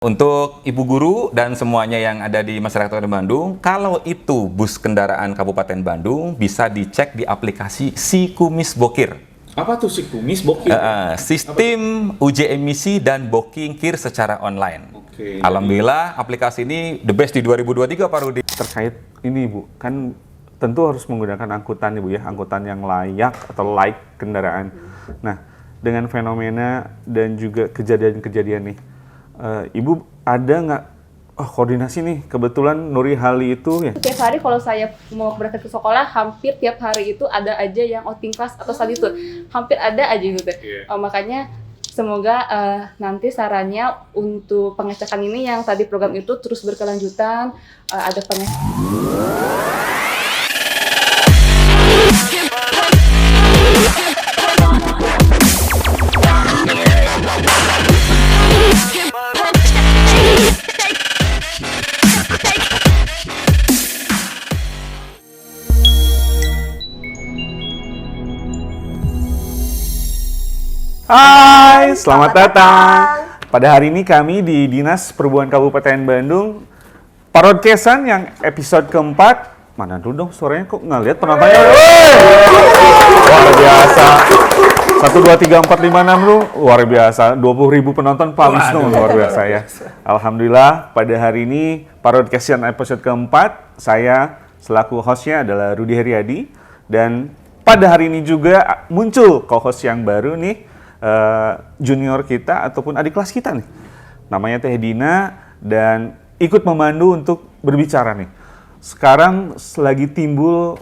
Untuk ibu guru dan semuanya yang ada di masyarakat Kabupaten Bandung, kalau itu bus kendaraan Kabupaten Bandung bisa dicek di aplikasi Si Kumis Bokir. Apa tuh si kumis bokir? Sistem uji emisi dan booking kir secara online. Oke. Alhamdulillah aplikasi ini the best di 2023 Pak Rudi. Terkait ini Bu, kan tentu harus menggunakan angkutan Ibu ya, angkutan yang layak atau laik kendaraan. Nah, dengan fenomena dan juga kejadian-kejadian nih, Ibu ada nggak koordinasi nih? Kebetulan Nuri Hali itu ya. Tiap hari kalau saya mau berangkat ke sekolah, hampir tiap hari itu ada aja yang outing class atau study tour. Hampir ada aja gitu. Makanya semoga nanti sarannya untuk pengecekan ini yang tadi program itu terus berkelanjutan, ada pengecekan. Hai, selamat datang. Pada hari ini kami di Dinas Perhubungan Kabupaten Bandung, Parodcasan yang episode keempat. Mana dulu dong suaranya, kok nggak lihat penontonnya? Luar biasa. 1, 2, 3, 4, 5, 6 lu luar biasa. 20.000 penonton Pak Wisnu, luar biasa ya. Alhamdulillah pada hari ini Parodcasan episode keempat, saya selaku hostnya adalah Rudy Heriadi. Dan pada hari ini juga muncul co-host yang baru nih, junior kita ataupun adik kelas kita nih, namanya Teh Dina, dan ikut memandu untuk berbicara nih. Sekarang lagi timbul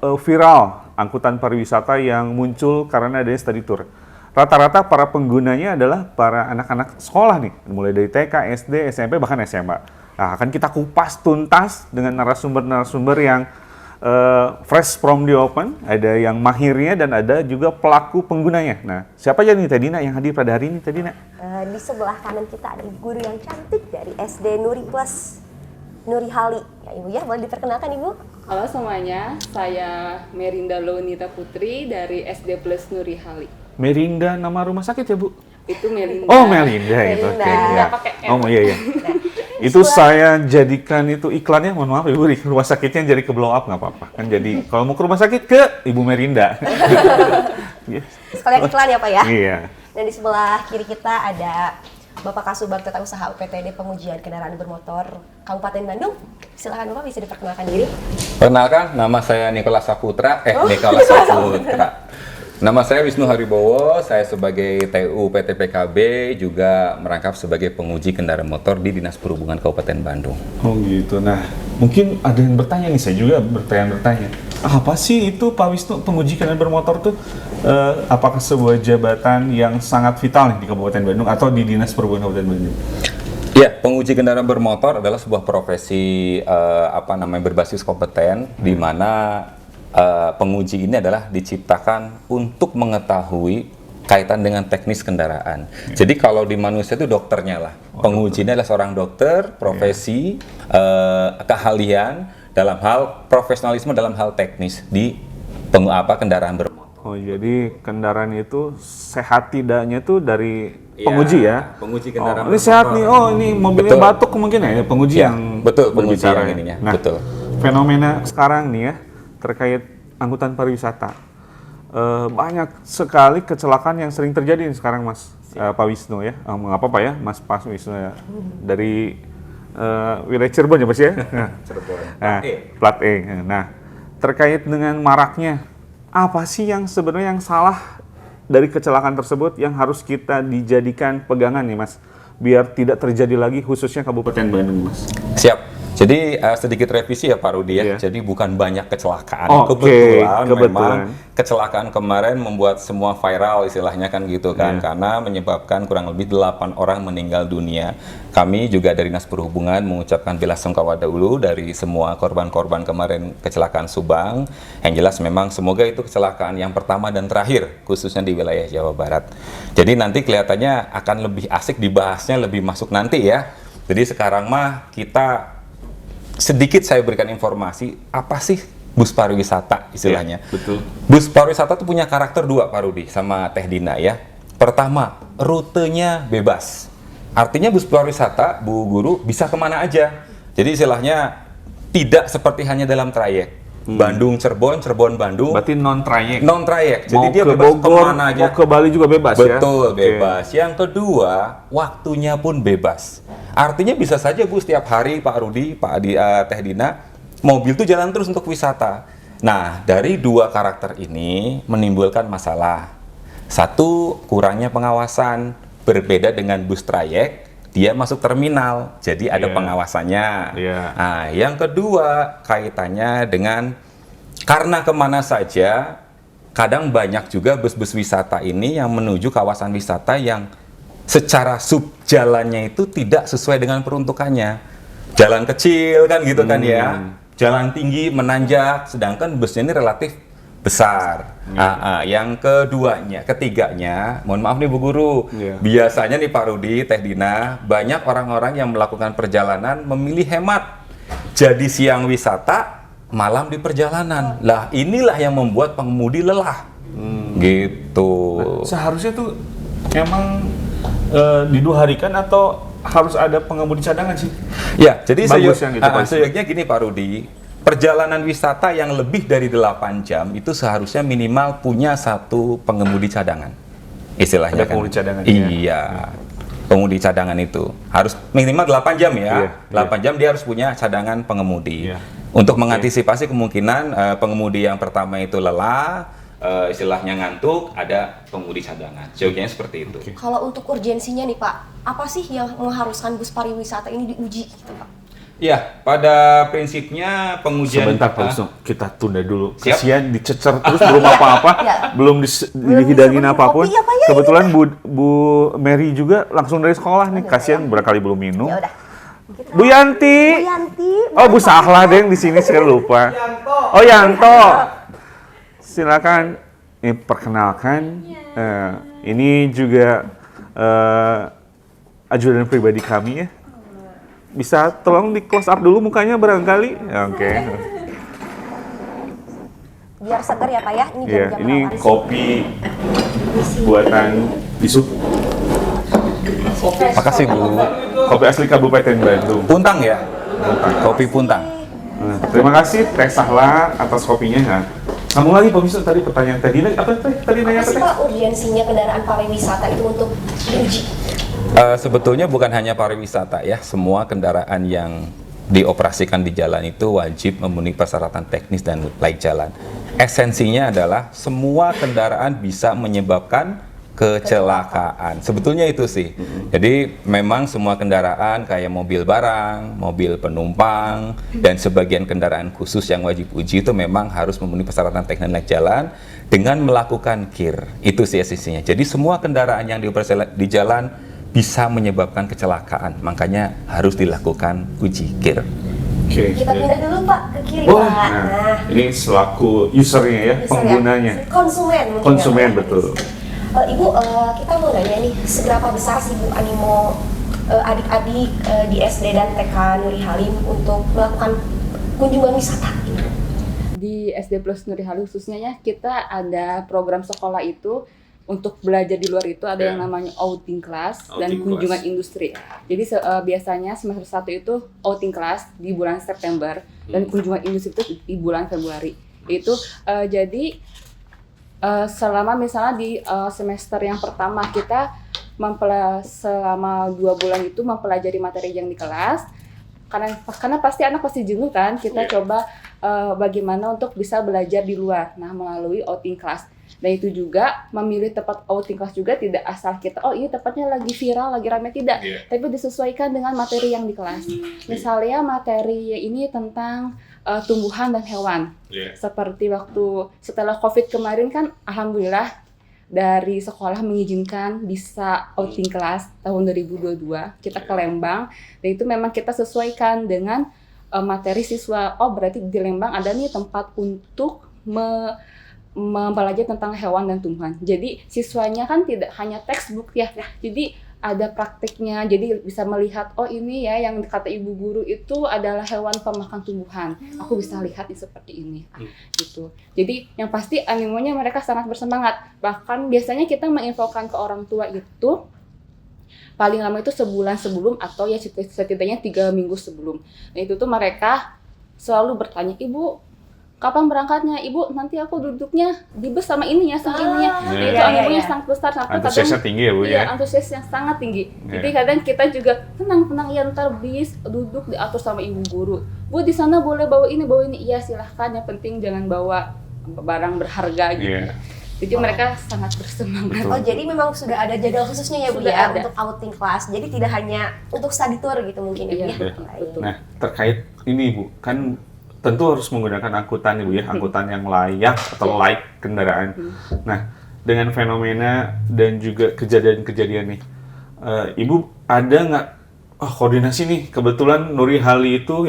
viral angkutan pariwisata yang muncul karena adanya study tour. Rata-rata para penggunanya adalah para anak-anak sekolah nih, mulai dari TK, SD, SMP, bahkan SMA. Nah, akan kita kupas tuntas dengan narasumber-narasumber yang fresh from the open, ada yang mahirnya dan ada juga pelaku penggunanya. Nah, siapa aja nih Teh Dina yang hadir pada hari ini, Teh Dina? Di sebelah kanan kita ada ibu guru yang cantik dari SD Nuri Plus, Nuri Hali. Ya Ibu ya, boleh diperkenalkan Ibu? Halo semuanya, saya Merinda Lounita Putri dari SD Plus Nuri Hali. Merinda nama rumah sakit ya, Bu? Itu Melinda. Oh, Melinda itu. Melinda. Oke, ya. Nggak pakai M. Oh, iya iya. Itu saya jadikan itu iklannya, mohon maaf Ibu, di rumah sakitnya jadi ke blow up nggak apa-apa. Kan jadi kalau mau ke rumah sakit ke Ibu Merinda. Sekalian iklan ya Pak ya? Iya. Dan di sebelah kiri kita ada Bapak Kasubag Tata Usaha UPTD Pengujian Kendaraan Bermotor Kabupaten Bandung. Silakan Bapak bisa diperkenalkan diri. Perkenalkan, nama saya Nikolas Saputra. Nikolas Saputra. Nama saya Wisnu Haribowo, saya sebagai TU PT PKB juga merangkap sebagai penguji kendaraan motor di Dinas Perhubungan Kabupaten Bandung. Oh gitu. Nah, mungkin ada yang bertanya nih, saya juga bertanya. Apa sih itu Pak Wisnu, penguji kendaraan bermotor tuh? Apakah sebuah jabatan yang sangat vital nih di Kabupaten Bandung atau di Dinas Perhubungan Kabupaten Bandung? Ya, penguji kendaraan bermotor adalah sebuah profesi berbasis kompeten, di mana penguji ini adalah diciptakan untuk mengetahui kaitan dengan teknis kendaraan. Jadi kalau di manusia itu dokternya lah. Penguji ini adalah seorang dokter, profesi, keahlian dalam hal profesionalisme dalam hal teknis di kendaraan bermotor. Oh, jadi kendaraan itu sehat tidaknya tuh dari penguji ya? Penguji kendaraan ini sehat nih, ini mobilnya betul. Batuk mungkin ya, penguji Ya, yang betul, penguji berbicara yang ya. ininya, Nah, betul. Fenomena sekarang nih ya, terkait angkutan pariwisata. Banyak sekali kecelakaan yang sering terjadi nih sekarang Mas Pak Wisnu ya. Nggak apa-apa ya Mas Pak Wisnu ya. Dari wilayah Cirebon ya Mas ya? Cirebon. Nah, plat E. Nah, terkait dengan maraknya, apa sih yang sebenarnya yang salah dari kecelakaan tersebut yang harus kita dijadikan pegangan nih Mas, biar tidak terjadi lagi khususnya Kabupaten Bandung Mas? Siap. Jadi sedikit revisi ya Pak Rudi ya. Iya. Jadi bukan banyak kecelakaan. Kebetulan. Memang kecelakaan kemarin membuat semua viral istilahnya kan gitu kan. Iya. Karena menyebabkan kurang lebih 8 orang meninggal dunia. Kami juga dari Dinas Perhubungan mengucapkan belasungkawa dahulu dari semua korban-korban kemarin kecelakaan Subang. Yang jelas memang semoga itu kecelakaan yang pertama dan terakhir khususnya di wilayah Jawa Barat. Jadi nanti kelihatannya akan lebih asik dibahasnya, lebih masuk nanti ya. Jadi sekarang mah kita sedikit saya berikan informasi, apa sih bus pariwisata istilahnya. Ya, betul. Bus pariwisata tuh punya karakter dua Pak Rudi sama Teh Dina ya. Pertama, rutenya bebas. Artinya bus pariwisata, Bu Guru, bisa kemana aja. Jadi istilahnya tidak seperti hanya dalam trayek. Bandung Cirebon, Cirebon Bandung. Berarti non trayek. Non trayek. Jadi Mau dia ke bebas Bogor, kemana aja. mau ke Bali juga bebas ya. Betul, Oke. bebas. Yang kedua, waktunya pun bebas. Artinya bisa saja Bu setiap hari Pak Rudi, Pak Adi, Teh Dina, mobil tuh jalan terus untuk wisata. Nah, dari dua karakter ini menimbulkan masalah. Satu, kurangnya pengawasan. Berbeda dengan bus trayek, dia masuk terminal, jadi ada Iya. pengawasannya. Iya. Nah, yang kedua kaitannya dengan karena kemana saja, kadang banyak juga bus-bus wisata ini yang menuju kawasan wisata yang secara sub jalannya itu tidak sesuai dengan peruntukannya. Jalan kecil kan gitu kan ya, jalan tinggi menanjak, sedangkan busnya ini relatif besar. Yang ketiganya, mohon maaf nih Bu Guru, Iya. biasanya nih Pak Rudi, Teh Dina, banyak orang-orang yang melakukan perjalanan memilih hemat. Jadi siang wisata, malam di perjalanan. Lah inilah yang membuat pengemudi lelah. Gitu. Seharusnya tuh emang diduharikan atau harus ada pengemudi cadangan sih? Ya, jadi Bagus yang gitu, Pak. seyogyanya gini Pak Rudi, perjalanan wisata yang lebih dari 8 jam itu seharusnya minimal punya satu pengemudi cadangan. Istilahnya Ada pengemudi cadangan, Iya. Pengemudi cadangan itu harus minimal 8 jam ya. Iya, 8 jam dia harus punya cadangan pengemudi. Iya. Untuk mengantisipasi kemungkinan pengemudi yang pertama itu lelah, istilahnya ngantuk, ada pengemudi cadangan. Seyogyanya seperti itu. Kalau untuk urgensinya nih Pak, apa sih yang mengharuskan bus pariwisata ini diuji gitu Pak? Ya, pada prinsipnya pengujian Sebentar Pak Wisnu, kita tunda dulu. Siap. Kasihan dicecer terus belum apa-apa, Ya. belum dihidangin disuguhin apapun. kopi apa ya Kebetulan Bu Mary juga langsung dari sekolah nih, kasihan berkali belum minum. Ya udah. Bu Yanti. Bu Yanti. Oh, Bu Sahla deh di sini saya lupa. Oh, Yanto. Silakan. Ini perkenalkan. Ini juga ajudan pribadi kami ya. Bisa tolong di close up dulu mukanya barangkali. Oke. Biar seger ya Pak ya. Ini Iya, jam-jam ini rawan. kopi buatan Isu. Makasih Bu. Kopi asli Kabupaten Bandung. Puntang ya? Kopi Puntang. Terima kasih Teh Sahla atas kopinya. Nah, sambung lagi Pak Wisnu tadi pertanyaan tadi apa Teh? Tadi nanya Apa apa sih Teh? Pak urgensinya kendaraan pariwisata itu untuk diuji? Sebetulnya bukan hanya pariwisata ya, semua kendaraan yang dioperasikan di jalan itu wajib memenuhi persyaratan teknis dan layak jalan. Esensinya adalah semua kendaraan bisa menyebabkan kecelakaan. Sebetulnya itu sih. Jadi memang semua kendaraan kayak mobil barang, mobil penumpang, dan sebagian kendaraan khusus yang wajib uji itu memang harus memenuhi persyaratan teknis dan layak jalan dengan melakukan KIR. Itu sih esensinya. Jadi semua kendaraan yang dioperasikan di jalan bisa menyebabkan kecelakaan, makanya harus dilakukan uji KIR. Oke. Kita pindah dulu Pak ke kiri Boleh. Pak. Nah, ini selaku usernya ya, user penggunanya. Konsumen mungkin. Konsumen, ya, Pak. betul. Ibu, kita mau nanya nih, seberapa besar sih Bu animo adik-adik di SD dan TK Nuri Halim untuk melakukan kunjungan wisata? Di SD Plus Nuri Halim khususnya ya, kita ada program sekolah itu untuk belajar di luar itu ada yang namanya outing class dan Outing kunjungan class. industri. Jadi biasanya semester 1 itu outing class di bulan September dan kunjungan industri itu di bulan Februari. Itu jadi selama misalnya di semester yang pertama kita selama 2 bulan itu mempelajari materi yang di kelas. Karena pasti anak pasti jenuh kan, kita coba bagaimana untuk bisa belajar di luar, nah melalui outing class. Dan itu juga memilih tempat outing class juga tidak asal kita, oh ini tempatnya lagi viral, lagi ramai, tidak, tapi disesuaikan dengan materi yang di kelas. Misalnya materi ini tentang tumbuhan dan hewan. Seperti waktu setelah COVID kemarin kan, alhamdulillah dari sekolah mengizinkan bisa outing class tahun 2022 kita ke Lembang, dan itu memang kita sesuaikan dengan materi siswa. Oh berarti di Lembang ada nih tempat untuk mempelajari tentang hewan dan tumbuhan. Jadi siswanya kan tidak hanya textbook ya, jadi ada praktiknya, jadi bisa melihat oh ini ya yang kata ibu guru itu adalah hewan pemakan tumbuhan. Aku bisa lihat seperti ini, gitu. Jadi yang pasti animonya mereka sangat bersemangat. Bahkan biasanya kita menginfokan ke orang tua itu paling lama itu sebulan sebelum atau ya setidaknya 3 minggu sebelum. Nah itu tuh mereka selalu bertanya, ibu kapan berangkatnya? Ibu nanti aku duduknya di bus sama ini ya, sama ininya. Nah, itu animonya sangat besar sampai antusiasnya tinggi ya Bu ya? Iya, antusias yang sangat tinggi. Jadi kadang kita juga tenang ya, ntar bis duduk diatur sama ibu guru. Bu di sana boleh bawa ini. Iya silahkan, yang penting jangan bawa barang berharga gitu. Jadi mereka sangat bersemangat. Oh jadi memang sudah ada jadwal khususnya ya Bu Sudah ya ada. untuk outing kelas. Jadi tidak hanya untuk study tour gitu mungkin ya. Iya, Baik. Nah, terkait ini Bu, kan tentu harus menggunakan angkutan Bu ya, angkutan yang layak atau layak kendaraan. Nah, dengan fenomena dan juga kejadian-kejadian nih, Ibu ada nggak koordinasi nih? Kebetulan Nuri Hali itu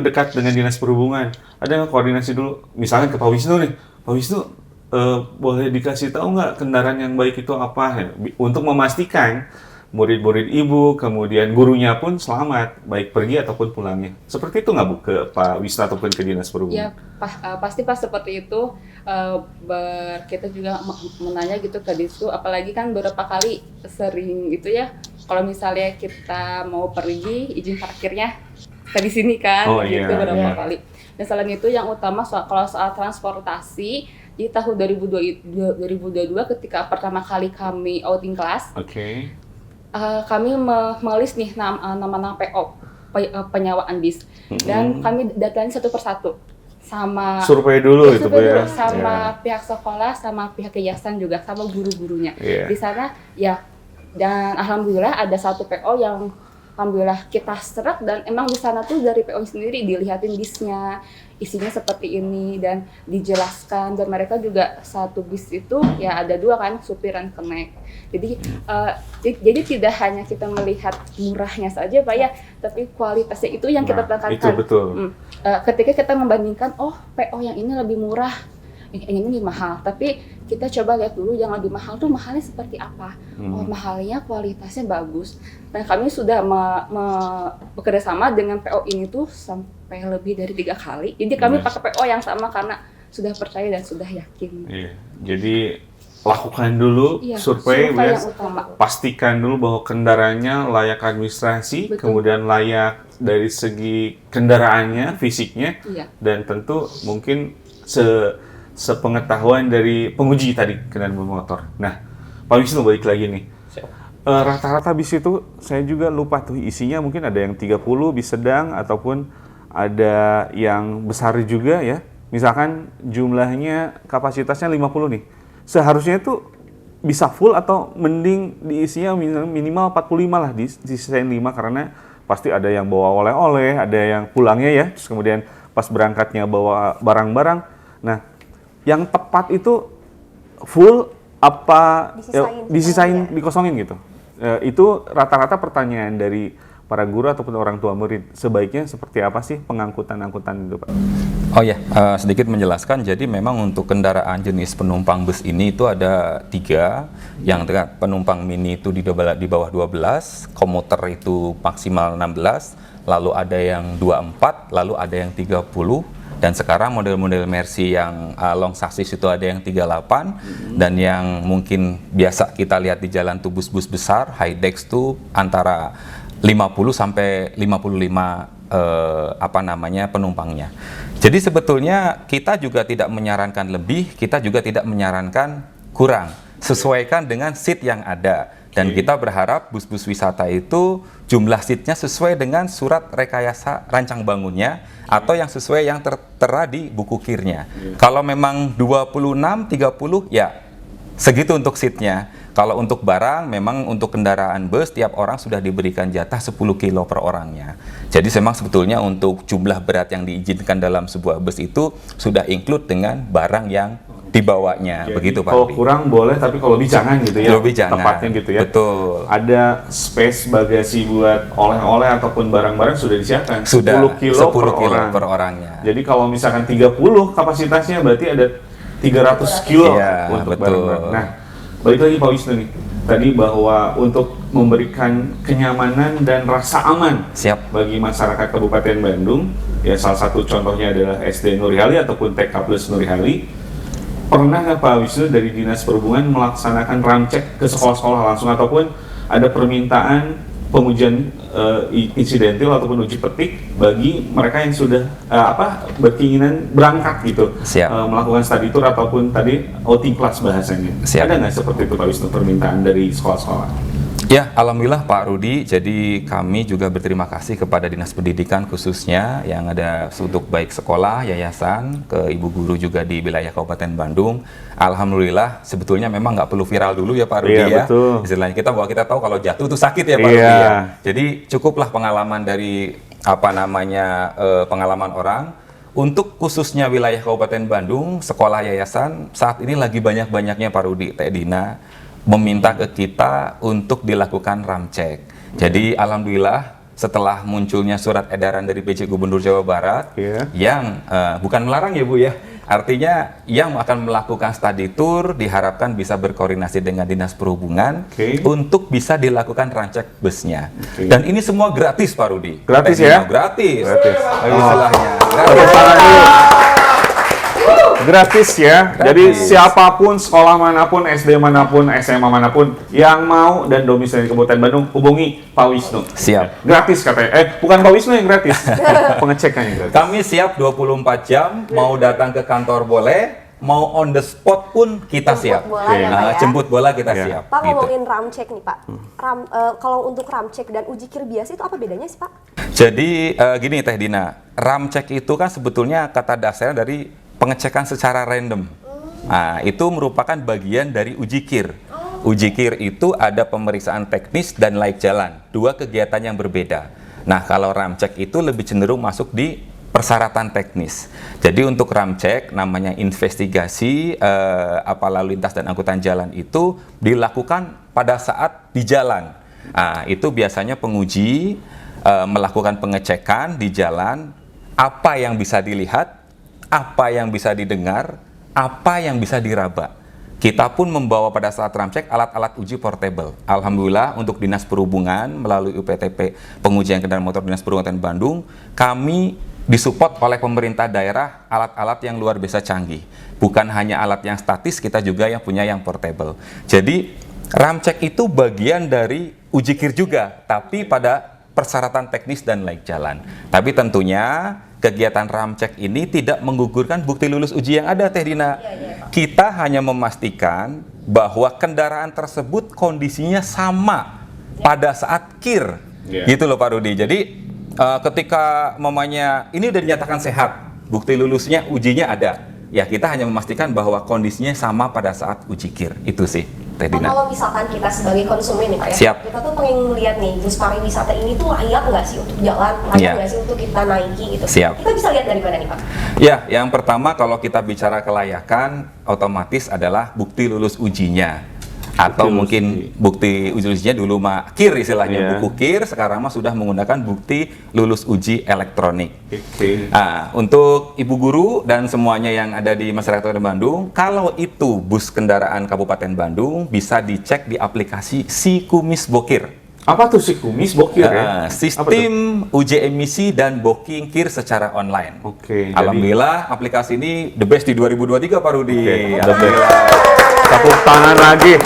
dekat dengan Dinas Perhubungan. Ada nggak koordinasi dulu? Misalnya ke Pak Wisnu nih, Pak Wisnu boleh dikasih tahu nggak kendaraan yang baik itu apa? Ya, untuk memastikan murid-murid Ibu, kemudian gurunya pun selamat, baik pergi ataupun pulangnya. Seperti itu nggak Bu ke Pak Wisnu ataupun ke Dinas Perhubungan? Ya, pasti pas seperti itu kita juga menanya gitu ke Disku, apalagi kan beberapa kali sering gitu ya, kalau misalnya kita mau pergi izin parkirnya kita di sini kan, gitu beberapa kali. Dan selain itu yang utama kalau soal transportasi di tahun 2022 ketika pertama kali kami outing kelas, kami melis nih nama-nama PO penyewaan bis dan kami datain satu persatu sama survei dulu itu Bu ya, sama pihak sekolah, sama pihak yayasan juga, sama guru-gurunya di sana ya. Dan alhamdulillah ada satu PO yang alhamdulillah kita serak, dan emang di sana tuh dari PO sendiri dilihatin bisnya isinya seperti ini dan dijelaskan, dan mereka juga satu bis itu ya ada 2 kan, supir dan kenek. Jadi tidak hanya kita melihat murahnya saja Pak ya, tapi kualitasnya itu yang kita tekankan. Itu betul. Ketika kita membandingkan, oh PO yang ini lebih murah, yang ini mahal, tapi kita coba lihat dulu yang lebih mahal tuh mahalnya seperti apa. Oh mahalnya kualitasnya bagus. Dan kami sudah bekerja sama dengan PO ini tuh sampai lebih dari 3 kali. Jadi kami pakai PO yang sama karena sudah percaya dan sudah yakin. Jadi lakukan dulu survei yang utama. Pastikan dulu bahwa kendaraannya layak administrasi, kemudian layak dari segi kendaraannya, fisiknya, dan tentu mungkin sepengetahuan dari penguji tadi kendaraan bermotor. Nah, Pak Wisnu balik lagi nih. Rata-rata bis itu saya juga lupa tuh isinya, mungkin ada yang 30 bis sedang ataupun ada yang besar juga ya. Misalkan jumlahnya kapasitasnya 50 nih. Seharusnya itu bisa full atau mending diisinya minimal 45 lah, disisain 5 karena pasti ada yang bawa oleh-oleh, ada yang pulangnya ya, terus kemudian pas berangkatnya bawa barang-barang. Nah, yang tepat itu full apa disisain dikosongin gitu. Itu rata-rata pertanyaan dari para guru ataupun orang tua murid. Sebaiknya seperti apa sih pengangkutan-angkutan itu Pak? Oh ya, sedikit menjelaskan. Jadi memang untuk kendaraan jenis penumpang bus ini itu ada 3. Yang penumpang mini itu di bawah 12, komuter itu maksimal 16, lalu ada yang 24, lalu ada yang 30. Dan sekarang model-model Mercy yang long chassis itu ada yang 38, dan yang mungkin biasa kita lihat di jalan tuh bus-bus besar, high deck tuh antara 50 sampai 55 penumpangnya. Jadi sebetulnya kita juga tidak menyarankan lebih, kita juga tidak menyarankan kurang. Sesuaikan dengan seat yang ada. Dan kita berharap bus-bus wisata itu jumlah seatnya sesuai dengan surat rekayasa rancang bangunnya atau yang sesuai yang tertera di buku kirnya. Kalau memang 26, 30 ya segitu untuk seatnya. Kalau untuk barang, memang untuk kendaraan bus tiap orang sudah diberikan jatah 10 kilo per orangnya. Jadi memang sebetulnya untuk jumlah berat yang diizinkan dalam sebuah bus itu sudah include dengan barang yang dibawanya. Jadi, begitu Pak. Kalau kurang boleh, tapi kalau lebih jangan gitu ya. Lebih jangan. Tepatnya gitu ya. Betul. Ada space bagasi buat oleh-oleh ataupun barang-barang sudah disiapkan. Sudah 10 kilo per orangnya. Jadi kalau misalkan 30 kapasitasnya berarti ada 300 kilo untuk barang-barang. Nah, balik lagi Pak Wisnu nih. Tadi bahwa untuk memberikan kenyamanan dan rasa aman bagi masyarakat Kabupaten Bandung, ya salah satu contohnya adalah SD Nuri Hali ataupun TK Plus Nuri Hali. pernah nggak Pak Wisnu dari Dinas Perhubungan melaksanakan ramcek ke sekolah-sekolah langsung ataupun ada permintaan pengujian insidentil ataupun uji petik bagi mereka yang sudah berkeinginan berangkat gitu melakukan study tour ataupun tadi outing class bahasanya. Ada nggak seperti itu Pak Wisnu permintaan dari sekolah-sekolah? Ya, alhamdulillah Pak Rudi. Jadi kami juga berterima kasih kepada Dinas Pendidikan khususnya yang ada untuk baik sekolah, yayasan, ke ibu guru juga di wilayah Kabupaten Bandung. Alhamdulillah, sebetulnya memang nggak perlu viral dulu ya Pak Rudi ya. Betul. Istilahnya kita tahu kalau jatuh itu sakit ya Pak Rudi ya. Jadi cukuplah pengalaman dari pengalaman orang. Untuk khususnya wilayah Kabupaten Bandung, sekolah yayasan saat ini lagi banyak-banyaknya Pak Rudi, Teh Dina meminta ke kita untuk dilakukan ramcek. Jadi alhamdulillah setelah munculnya surat edaran dari PJ Gubernur Jawa Barat yang bukan melarang ya Bu ya, artinya yang akan melakukan study tour diharapkan bisa berkoordinasi dengan Dinas Perhubungan untuk bisa dilakukan ramcek busnya. Dan ini semua gratis Pak Rudi. Gratis ya? Gratis. Istilahnya. Gratis. Gratis ya. Jadi siapapun, sekolah manapun, SD manapun, SMA manapun yang mau dan domisili di Kabupaten Bandung hubungi Pak Wisnu. Siap. Gratis katanya. Bukan Pak Wisnu yang gratis. Pengecekannya gratis. Kami siap 24 jam, mau datang ke kantor boleh, mau on the spot pun kita siap. Jemput bola kita siap. Pak, ngomongin ramcek nih Pak. Kalau untuk ramcek dan uji kir biasa itu apa bedanya sih Pak? Jadi gini Teh Dina, ramcek itu kan sebetulnya kata dasarnya dari pengecekan secara random. Nah, itu merupakan bagian dari uji kir. Uji kir itu ada pemeriksaan teknis dan laik jalan, dua kegiatan yang berbeda. Nah, kalau ramcek itu lebih cenderung masuk di persyaratan teknis. Jadi untuk ramcek namanya investigasi lalu lintas dan angkutan jalan itu dilakukan pada saat di jalan. Nah, itu biasanya penguji melakukan pengecekan di jalan, apa yang bisa dilihat, apa yang bisa didengar, apa yang bisa diraba. Kita pun membawa pada saat ramcek alat-alat uji portable. Alhamdulillah untuk Dinas Perhubungan melalui UPTP Pengujian Kendaraan Motor Dinas Perhubungan Bandung, kami disupport oleh pemerintah daerah alat-alat yang luar biasa canggih. Bukan hanya alat yang statis, kita juga yang punya yang portable. Jadi ramcek itu bagian dari uji kir juga, tapi pada persyaratan teknis dan laik jalan. Tapi tentunya kegiatan ramcek ini tidak menggugurkan bukti lulus uji yang ada, Teh Dina. Kita hanya memastikan bahwa kendaraan tersebut kondisinya sama pada saat kir. Gitu loh Pak Rudi. Jadi ketika mamanya ini udah dinyatakan sehat, bukti lulusnya, ujinya ada. Ya kita hanya memastikan bahwa kondisinya sama pada saat uji kir. Itu sih, Teh Dina. Kalau misalkan kita sebagai konsumen nih Pak ya, Siap. kita tuh pengen melihat nih bus pariwisata ini tuh layak nggak sih untuk jalan, layak nggak sih untuk kita naiki gitu. Siap. Kita bisa lihat dari mana nih Pak? Ya, yang pertama kalau kita bicara kelayakan, otomatis adalah bukti lulus ujinya. Atau mungkin bukti ujinya dulu mah kir istilahnya, buku kir, sekarang mah sudah menggunakan bukti lulus uji elektronik. Nah, untuk ibu guru dan semuanya yang ada di masyarakat Kabupaten Bandung, kalau itu bus kendaraan Kabupaten Bandung bisa dicek di aplikasi Si Kumis Bokir. Apa tuh Si Kumis Bokir ya? Sistem uji emisi dan booking kir secara online. Alhamdulillah aplikasi ini the best di 2023 Pak Rudi. Alhamdulillah. Tepuk tangan lagi.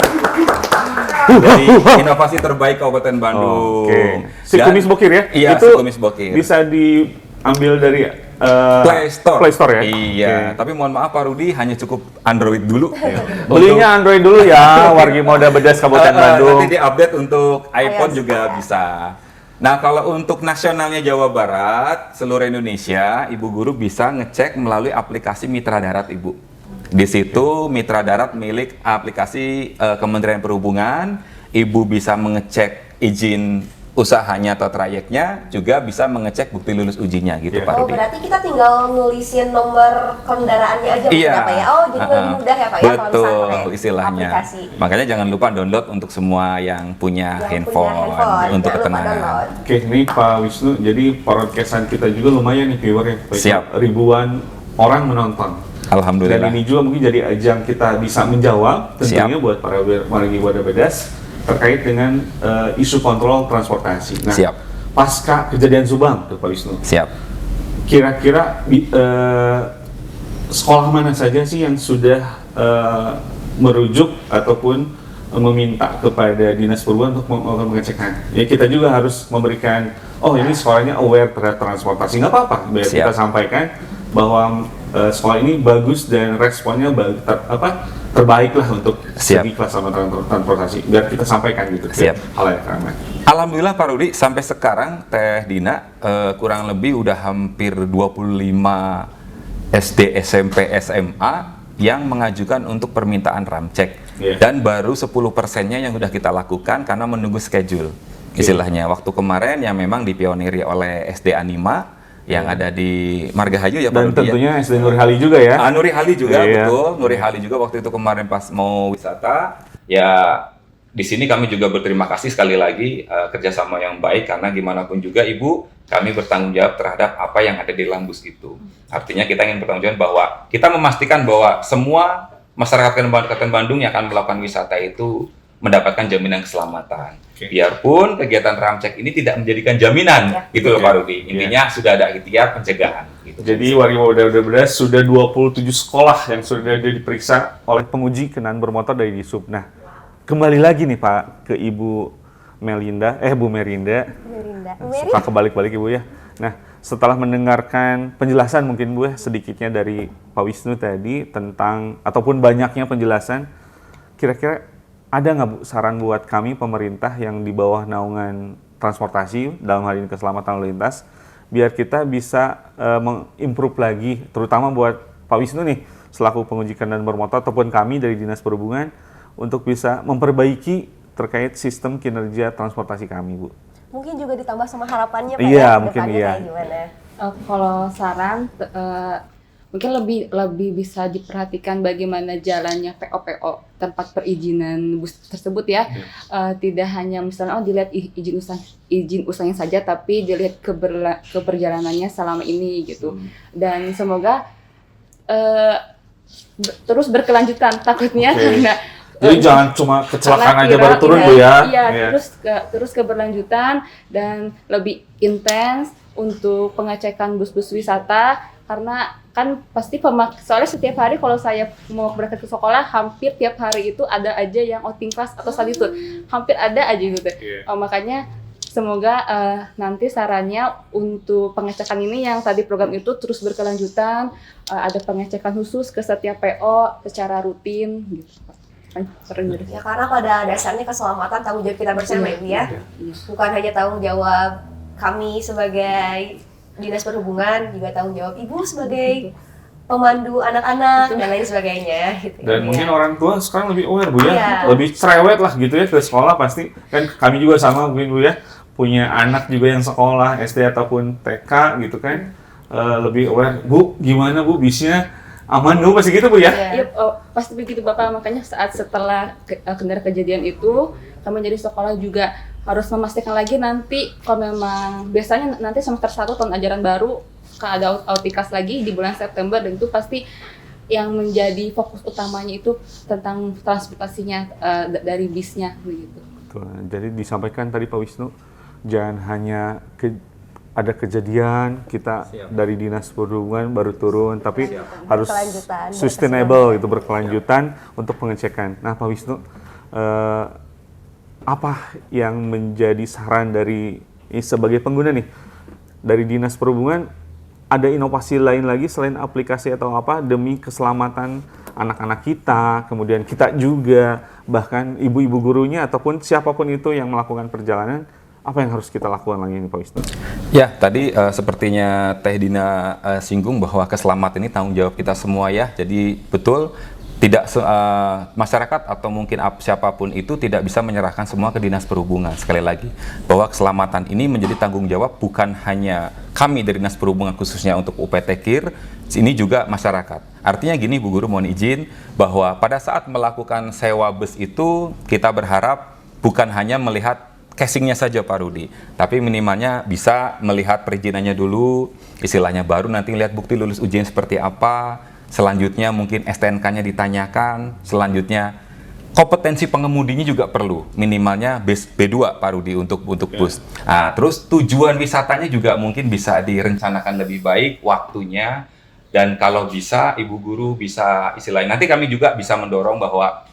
Jadi inovasi terbaik Kabupaten Bandung. Si Kumis Bokir ya? Iya, itu Si Kumis Bokir. Bisa diambil dari Play Store ya? Iya, tapi mohon maaf Pak Rudi, hanya cukup Android dulu. Belinya Android dulu ya, wargi moda bedas Kabupaten Bandung. Nanti diupdate untuk iPhone juga bisa. Nah, kalau untuk nasionalnya Jawa Barat, seluruh Indonesia, Ibu Guru bisa ngecek melalui aplikasi Mitra Darat Ibu. Di situ Mitra Darat milik aplikasi Kementerian Perhubungan, Ibu bisa mengecek izin usahanya atau trayeknya, juga bisa mengecek bukti lulus ujinya gitu Pak Rudi. Berarti kita tinggal nulisin nomor kendaraannya aja Pak ya? Oh, jadi lebih mudah ya Pak ya kalau misalnya pakai istilahnya. aplikasi. Makanya jangan lupa download untuk semua yang punya handphone untuk ketenangan. Oke, ini Pak Wisnu, jadi podcastan kita juga lumayan nih viewer ya. Siap. Ribuan orang menonton. Alhamdulillah. Dan ini juga mungkin jadi ajang kita bisa menjawab tentunya buat para wargi wadah bedas terkait dengan isu kontrol transportasi. Nah, Siap. pasca kejadian Subang tuh Pak Wisnu. Siap. Kira-kira sekolah mana saja sih yang sudah merujuk ataupun meminta kepada dinas perhubungan untuk melakukan pengecekan. Ya kita juga harus memberikan, oh ini sekolahnya aware terhadap transportasi, nggak apa-apa. Biar Siap. kita sampaikan bahwa sekolah ini bagus dan responnya terbaik lah untuk Siap. segi kelas sama transportasi. Biar kita sampaikan gitu ke Siap. halayak ramai. Alhamdulillah Pak Rudi, sampai sekarang Teh Dina kurang lebih udah hampir 25 SD, SMP, SMA yang mengajukan untuk permintaan ramcek. Iya. Dan baru 10%-nya yang udah kita lakukan karena menunggu schedule. Istilahnya, waktu kemarin yang memang dipioniri oleh SD Anima yang ada di Margahayu ya Pak Dan Rudi ya. tentunya SD Nurhali juga ya. Nuri Hali juga, Iya. betul. Nuri Hali juga waktu itu kemarin pas mau wisata, ya di sini kami juga berterima kasih sekali lagi kerjasama yang baik karena gimana pun juga Ibu, kami bertanggung jawab terhadap apa yang ada di Lambus itu. Artinya kita ingin bertanggung jawab bahwa kita memastikan bahwa semua masyarakat Kabupaten Bandung yang akan melakukan wisata itu mendapatkan jaminan keselamatan. Oke. Biarpun kegiatan ramcek ini tidak menjadikan jaminan, gitu loh Oke. Pak Rudi. Intinya sudah ada ikhtiar pencegahan. Gitu. Jadi warga udah sudah 27 sekolah yang sudah diperiksa oleh penguji kendaraan bermotor dari Disub. Nah, kembali lagi nih Pak ke Ibu Melinda, Bu Merinda. Merinda. Suka kebalik-balik Ibu ya. Nah, setelah mendengarkan penjelasan mungkin Bu ya, sedikitnya dari Pak Wisnu tadi tentang ataupun banyaknya penjelasan, kira-kira ada nggak Bu saran buat kami pemerintah yang di bawah naungan transportasi dalam hal ini keselamatan lalu lintas, biar kita bisa mengimprove lagi, terutama buat Pak Wisnu nih selaku penguji kendaraan bermotor ataupun kami dari Dinas Perhubungan untuk bisa memperbaiki terkait sistem kinerja transportasi kami, Bu. Mungkin juga ditambah sama harapannya Pak Iya, ya, ke mungkin depannya iya. kayak gimana? Kalau saran mungkin lebih bisa diperhatikan bagaimana jalannya PO tempat perizinan bus tersebut ya. Tidak hanya misalnya dilihat izin usahanya saja, tapi dilihat keberjalanannya selama ini gitu. Dan semoga terus berkelanjutan takutnya. Oke. Nah, Jadi jangan cuma kecelakaan karena aja baru turun Bu ya. Iya, terus keberlanjutan dan lebih intens untuk pengecekan bus-bus wisata karena kan pasti soalnya setiap hari kalau saya mau berangkat ke sekolah hampir tiap hari itu ada aja yang outing class atau study tour. Hampir ada aja gitu. Makanya semoga nanti sarannya untuk pengecekan ini yang tadi program itu terus berkelanjutan, ada pengecekan khusus ke setiap PO secara rutin gitu. Ya karena pada dasarnya keselamatan tanggung jawab kita bersama Ibu ya. Bukan hanya tanggung jawab kami sebagai Dinas Perhubungan, juga tanggung jawab Ibu sebagai pemandu anak-anak dan lain sebagainya gitu. Dan ya. mungkin orang tua sekarang lebih aware Bu ya, Iya. lebih cerewet lah gitu ya ke sekolah pasti. Kan kami juga sama mungkin Bu ya, punya anak juga yang sekolah SD ataupun TK gitu kan, lebih aware. Bu, gimana Bu bisnya? Aman dulu pasti gitu Bu ya? Iya, pasti begitu Bapak. Makanya setelah kendara kejadian itu, kami jadi sekolah juga harus memastikan lagi nanti kalau memang biasanya nanti semester 1 tahun ajaran baru ada autikas lagi di bulan September dan itu pasti yang menjadi fokus utamanya itu tentang transportasinya dari bisnya begitu. Betul. Jadi disampaikan tadi Pak Wisnu, jangan hanya ada kejadian kita dari Dinas Perhubungan baru turun, tapi harus Berkelanjutan, sustainable itu berkelanjutan untuk pengecekan. Nah Pak Wisnu, apa yang menjadi saran dari sebagai pengguna nih dari Dinas Perhubungan? Ada inovasi lain lagi selain aplikasi atau apa demi keselamatan anak-anak kita, kemudian kita juga, bahkan ibu-ibu gurunya ataupun siapapun itu yang melakukan perjalanan, apa yang harus kita lakukan lagi nih Pak Wisnu? Ya, tadi sepertinya Teh Dina singgung bahwa keselamatan ini tanggung jawab kita semua ya. Jadi betul, tidak masyarakat atau mungkin siapapun itu tidak bisa menyerahkan semua ke Dinas Perhubungan. Sekali lagi, bahwa keselamatan ini menjadi tanggung jawab bukan hanya kami dari Dinas Perhubungan khususnya untuk UPT KIR, ini juga masyarakat. Artinya gini Bu Guru, mohon izin bahwa pada saat melakukan sewa bus itu kita berharap bukan hanya melihat casingnya saja Pak Rudi, tapi minimalnya bisa melihat perizinannya dulu, istilahnya baru nanti lihat bukti lulus ujian seperti apa, selanjutnya mungkin STNK-nya ditanyakan, selanjutnya kompetensi pengemudinya juga perlu, minimalnya B2 Pak Rudi untuk bus. Nah, terus tujuan wisatanya juga mungkin bisa direncanakan lebih baik waktunya, Dan kalau bisa, Ibu Guru bisa istilahnya, nanti kami juga bisa mendorong bahwa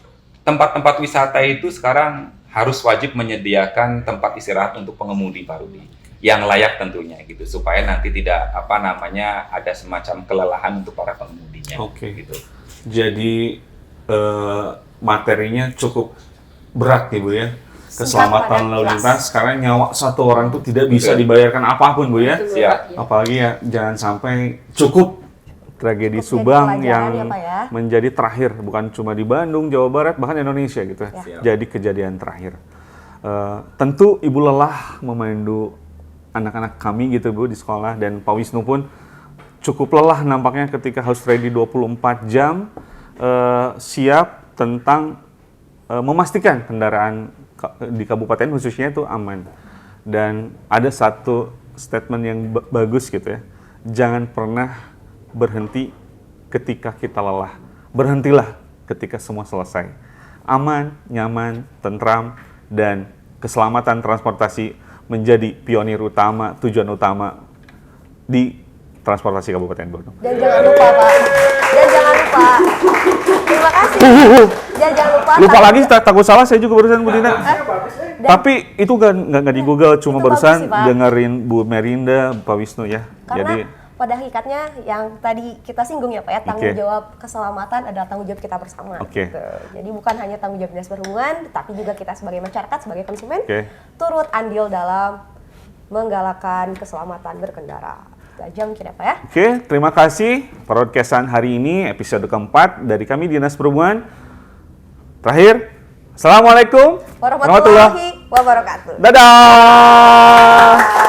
tempat-tempat wisata itu sekarang harus wajib menyediakan tempat istirahat untuk pengemudi, Pak Rudi, yang layak tentunya gitu, supaya nanti tidak ada semacam kelelahan untuk para pengemudinya. Oke. Gitu. Jadi materinya cukup berat nih Bu ya. Keselamatan Singkat, lalu padat, lintas karena nyawa satu orang itu tidak bisa Betul. dibayarkan apapun Bu ya. Itu Siap. berat, ya. Apalagi ya jangan sampai cukup tragedi Cukup Subang jadi pelajaran yang ya, Pak ya. menjadi terakhir, bukan cuma di Bandung, Jawa Barat, bahkan Indonesia gitu ya. Siap. Jadi kejadian terakhir. Tentu Ibu lelah memandu anak-anak kami gitu Bu di sekolah, dan Pak Wisnu pun cukup lelah nampaknya ketika harus ready 24 jam siap tentang memastikan kendaraan di kabupaten khususnya itu aman. Dan ada satu statement yang bagus gitu ya. Jangan pernah berhenti ketika kita lelah. Berhentilah ketika semua selesai. Aman, nyaman, tentram, dan keselamatan transportasi menjadi pionir utama, tujuan utama di transportasi Kabupaten Bandung. Dan jangan lupa Pak. Dan jangan lupa. Terima kasih. Dan jangan lupa. Lupa lagi, takut salah saya juga barusan Bu Dina. Dan- Tapi itu nggak di Google, cuma Itu barusan bagus sih, Pak. dengerin Bu Merinda, Pak Wisnu ya. Karena Jadi pada hakikatnya yang tadi kita singgung ya Pak ya, tanggung Oke. jawab keselamatan adalah tanggung jawab kita bersama. Oke. Gitu. Jadi bukan hanya tanggung jawab Dinas Perhubungan, tapi juga kita sebagai masyarakat, sebagai konsumen, Oke. turut andil dalam menggalakkan keselamatan berkendara. 2 jam kira Pak ya. Oke, terima kasih podcastan hari ini episode keempat dari kami Dinas Perhubungan. Terakhir, Assalamualaikum Warahmatullahi wabarakatuh. Dadah.